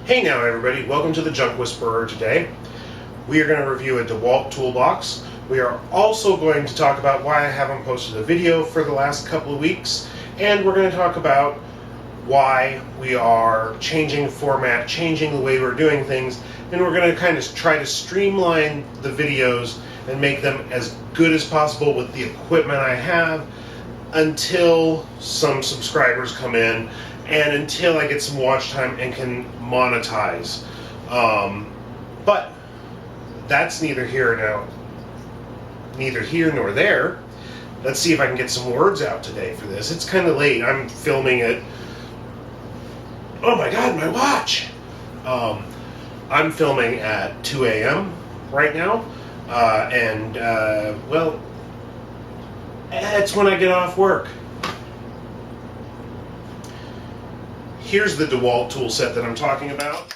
Hey now everybody, welcome to the Junk Whisperer today. We are going to review a Dewalt toolbox. We are also going to talk about why I haven't posted a video for the last couple of weeks, and we're going to talk about why we are changing format, changing the way we're doing things, and we're going to kind of try to streamline the videos and make them as good as possible with the equipment I have until some subscribers come in and until I get some watch time and can monetize. But that's neither here nor there. Let's see if I can get some words out today for this. It's kind of late. I'm filming it. Oh my god, my watch! I'm filming at 2 a.m. right now, well, it's when I get off work. Here's the Dewalt tool set that I'm talking about.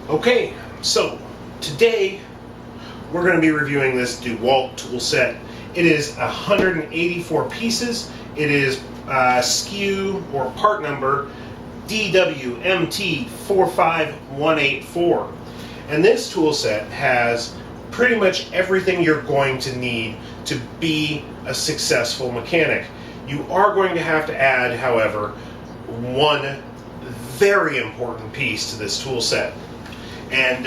Okay, so today we're going to be reviewing this Dewalt tool set. It is 184 pieces. It is SKU or part number DWMT45184. And this tool set has pretty much everything you're going to need to be a successful mechanic. You are going to have to add, however, one very important piece to this tool set. And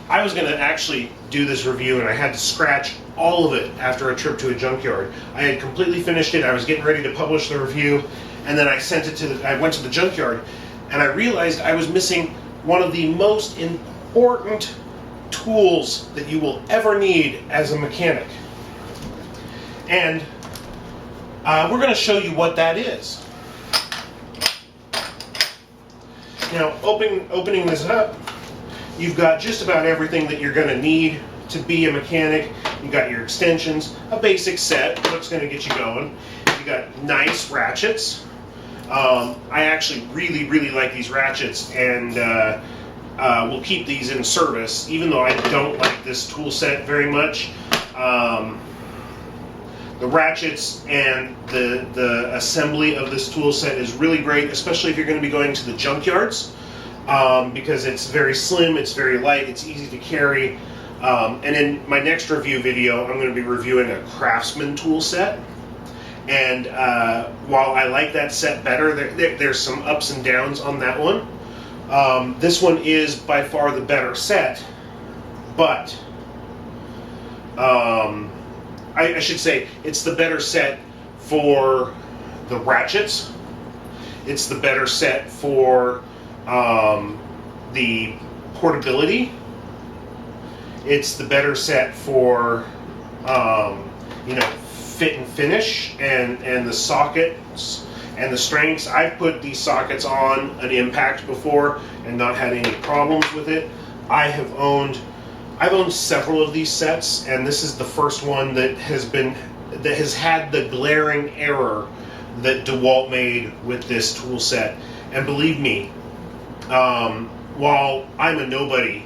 I was going to actually do this review, and I had to scratch all of it after a trip to a junkyard. I had completely finished it. I was getting ready to publish the review, and then I sent it to I went to the junkyard, and I realized I was missing one of the most important tools that you will ever need as a mechanic. And we're going to show you what that is. Now, opening this up, you've got just about everything that you're going to need to be a mechanic. You've got your extensions, a basic set, what's going to get you going. You've got nice ratchets. I actually really like these ratchets, and we'll keep these in service, even though I don't like this tool set very much. The ratchets and the assembly of this tool set is really great, especially if you're going to be going to the junkyards, because it's very slim, it's very light, it's easy to carry. And in my next review video, I'm going to be reviewing a Craftsman tool set. And while I like that set better, there's some ups and downs on that one. This one is by far the better set, but I should say it's the better set for the ratchets. It's the better set for the portability. It's the better set for fit and finish and the sockets and the strengths. I've put these sockets on an impact before and not had any problems with it. I've owned several of these sets, and this is the first one that has had the glaring error that Dewalt made with this tool set. And believe me, while I'm a nobody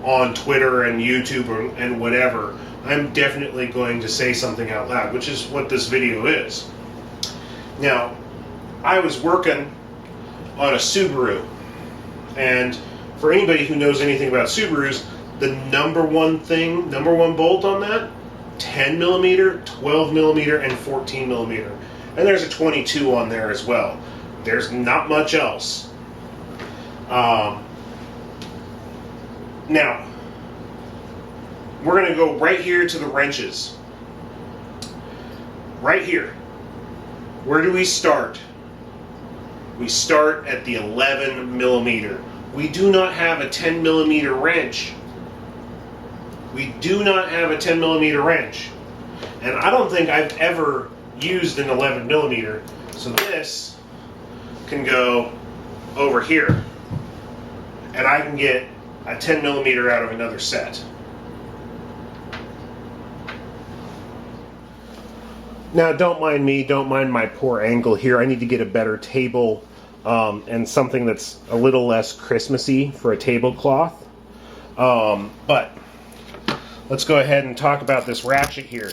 on Twitter and YouTube and whatever, I'm definitely going to say something out loud, which is what this video is. Now, I was working on a Subaru, and for anybody who knows anything about Subarus, the number one bolt on that, 10 millimeter, 12 millimeter, and 14 millimeter. And there's a 22 on there as well. There's not much else. Now, we're going to go right here to the wrenches. Right here. Where do we start? We start at the 11 millimeter. We do not have a 10 millimeter wrench. We do not have a 10 millimeter wrench. And I don't think I've ever used an 11 millimeter. So this can go over here. And I can get a 10 millimeter out of another set. Now, don't mind me, don't mind my poor angle here. I need to get a better table and something that's a little less Christmassy for a tablecloth. But let's go ahead and talk about this ratchet here.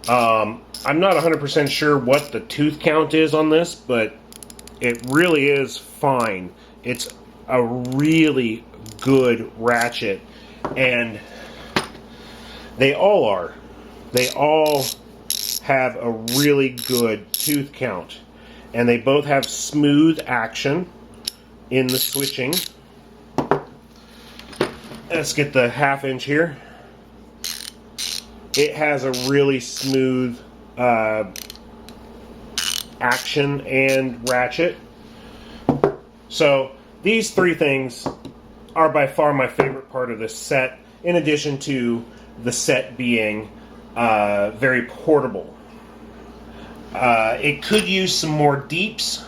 I'm not 100% sure what the tooth count is on this, but it really is fine. It's a really good ratchet, and they all are. They all have a really good tooth count, and they both have smooth action in the switching. Let's get the 1/2 inch here. It has a really smooth action and ratchet. So these 3 things are by far my favorite part of this set, in addition to the set being very portable. It could use some more deeps.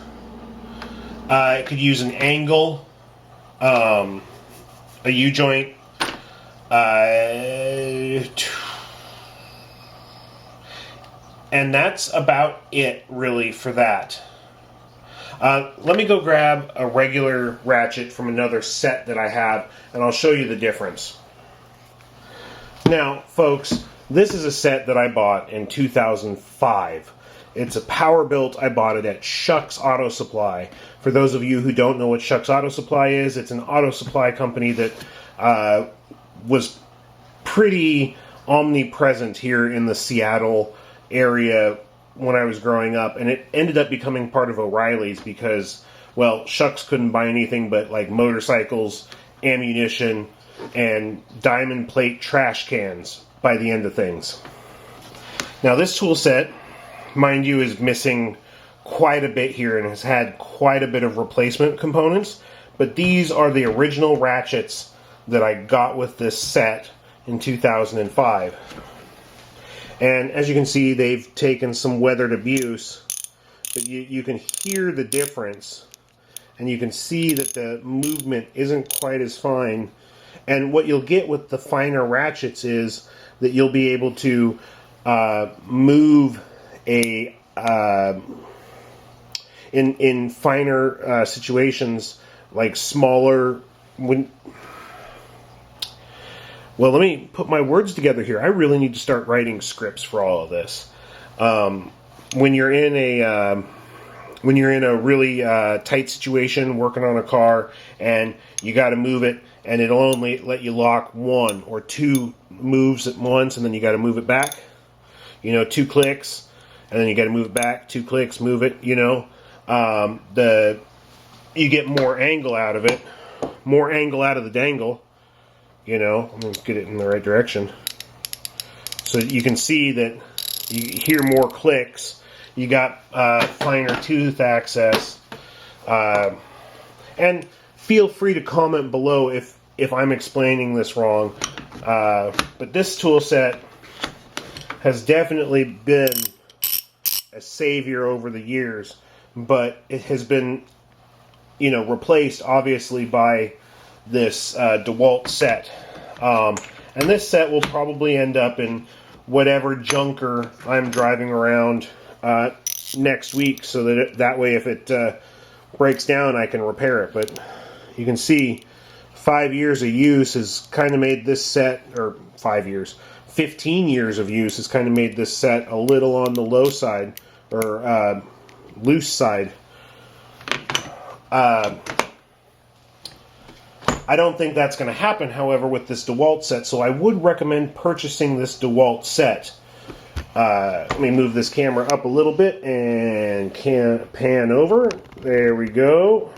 It could use an angle, a U-joint, and that's about it, really, for that. Let me go grab a regular ratchet from another set that I have, and I'll show you the difference. Now, folks, this is a set that I bought in 2005. It's a power built. I bought it at Shucks Auto Supply. For those of you who don't know what Shucks Auto Supply is, it's an auto supply company that was pretty omnipresent here in the Seattle area when I was growing up, and it ended up becoming part of O'Reilly's because, well, Shucks couldn't buy anything but like motorcycles, ammunition, and diamond plate trash cans by the end of things. Now this tool set, mind you, is missing quite a bit here and has had quite a bit of replacement components, but these are the original ratchets that I got with this set in 2005. And as you can see, they've taken some weathered abuse, but you can hear the difference, and you can see that the movement isn't quite as fine. And what you'll get with the finer ratchets is that you'll be able to move a in finer situations, like smaller. Well, let me put my words together here. I really need to start writing scripts for all of this. When you're in a really tight situation, working on a car, and you got to move it, and it'll only let you lock 1 or 2 moves at once, and then you got to move it back. 2 clicks, and then you got to move it back. 2 clicks, move it. You get more angle out of it, more angle out of the dangle. I'm going to get it in the right direction. So you can see that you hear more clicks. You got finer tooth access. And feel free to comment below if I'm explaining this wrong. But this tool set has definitely been a savior over the years. But it has been, replaced, obviously, by this Dewalt set. And this set will probably end up in whatever junker I'm driving around next week, so that way if it breaks down I can repair it. But you can see 5 years of use has kind of made this set, or 5 years, 15 years of use has kind of made this set a little on the low side, or loose side. I don't think that's going to happen, however, with this Dewalt set, so I would recommend purchasing this Dewalt set. Let me move this camera up a little bit and pan over. There we go.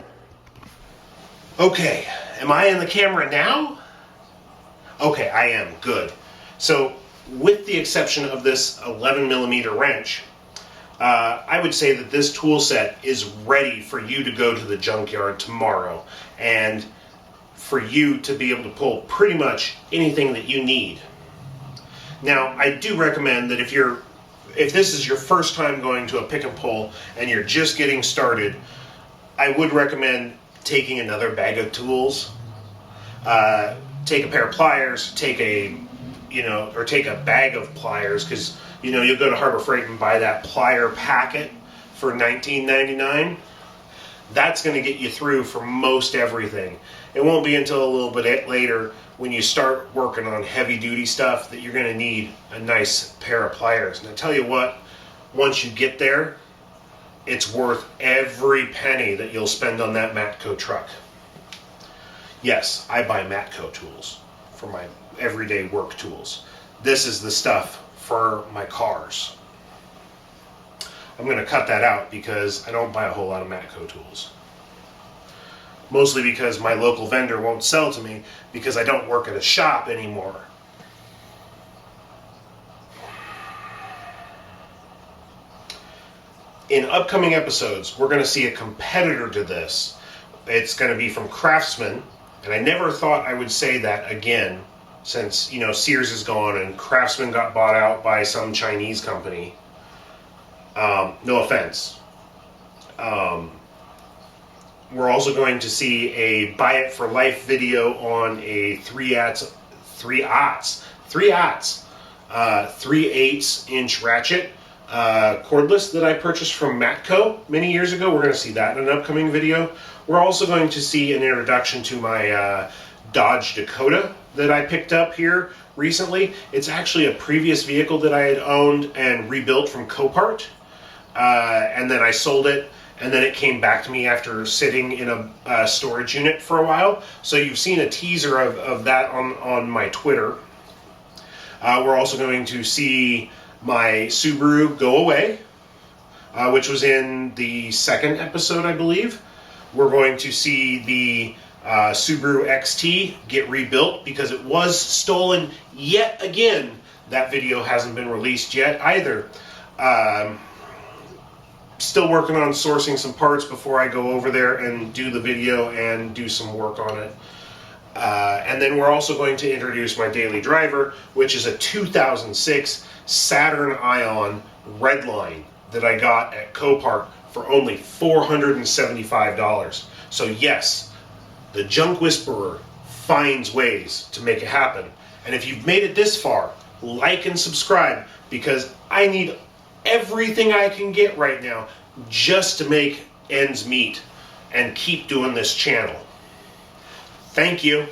Okay, am I in the camera now? Okay, I am. Good. So, with the exception of this 11mm wrench, I would say that this tool set is ready for you to go to the junkyard tomorrow, and for you to be able to pull pretty much anything that you need. Now, I do recommend that if this is your first time going to a pick and pull and you're just getting started, I would recommend taking another bag of tools. Take a pair of pliers, take a bag of pliers, because you'll go to Harbor Freight and buy that plier packet for $19.99. That's going to get you through for most everything. It won't be until a little bit later, when you start working on heavy duty stuff, that you're going to need a nice pair of pliers. And I tell you what, once you get there, it's worth every penny that you'll spend on that Matco truck. Yes, I buy Matco tools for my everyday work tools. This is the stuff for my cars. I'm going to cut that out because I don't buy a whole lot of Matco tools. Mostly because my local vendor won't sell to me because I don't work at a shop anymore. In upcoming episodes, we're going to see a competitor to this. It's going to be from Craftsman, and I never thought I would say that again, since, you know, Sears is gone and Craftsman got bought out by some Chinese company. No offense. We're also going to see a Buy It for Life video on a 3/8 inch ratchet cordless that I purchased from Matco many years ago. We're going to see that in an upcoming video. We're also going to see an introduction to my Dodge Dakota that I picked up here recently. It's actually a previous vehicle that I had owned and rebuilt from Copart, and then I sold it, and then it came back to me after sitting in a storage unit for a while. So you've seen a teaser of that on my Twitter. We're also going to see my Subaru Go Away, which was in the second episode, I believe. We're going to see the Subaru XT get rebuilt because it was stolen yet again. That video hasn't been released yet either. Still working on sourcing some parts before I go over there and do the video and do some work on it. And then we're also going to introduce my daily driver, which is a 2006 Saturn Ion Redline that I got at Copart for only $475. So yes, the Junk Whisperer finds ways to make it happen. And if you've made it this far, like and subscribe, because I need everything I can get right now just to make ends meet and keep doing this channel. Thank you.